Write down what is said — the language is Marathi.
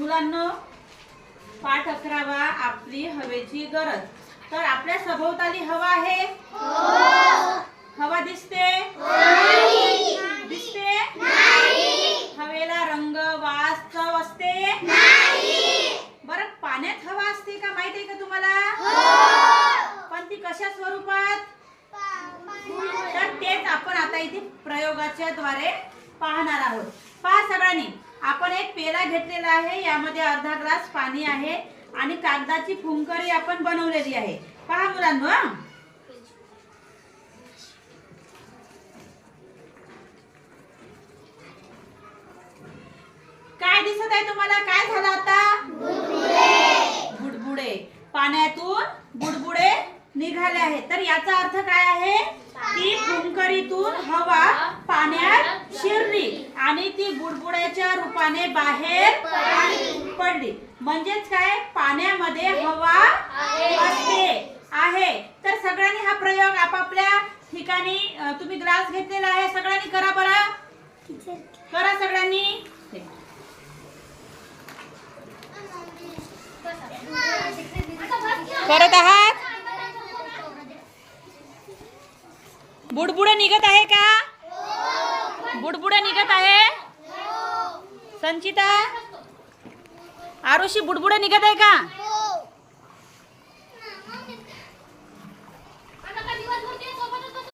मुलांनो, पाठ 11वा आपली हवेची गरज। तर आपल्या सभोवताली हवा आहे? हवा दिसते? दिसते? हवेला रंग, वास, चव असते? बरं, पाण्यात हवा असते का माहिती आहे का तुम्हाला? पण ती कशा स्वरूपात? तर तेच आपण आता इथे प्रयोगाच्या द्वारे पाहणार आहोत। पहा सगळ्यांनी, आपण एक पेला घेतलेला आहे, यामध्ये अर्धा ग्लास पाणी आहे आणि कागदाची फुंकरी आपण बनवलेली आहे। पहा मुलांनो, काय दिसत आहे तुम्हाला? काय झालं आता? बुडबुडे पाण्यातून बुडबुडे निघाले आहेत। तर याचा अर्थ काय आहे? ती फुंकरीतून हवा पाण्यात शिरली आणि ती बुडबुड्याच्या रूपाने बाहेर पडली। म्हणजेच काय? पाण्यामध्ये हवा असते आहे। तर सगळ्यांनी हा प्रयोग आपापल्या ठिकाणी, तुम्ही ग्लास घेतलेला आहे, सगळ्यांनी करा बरं, करा सगळ्यांनी। करत आहात? बुडबुडे निघत आहे का? बुडबुडे निघत आहे? संचिता, आरुषी, बुडबुडे निघत आहे का?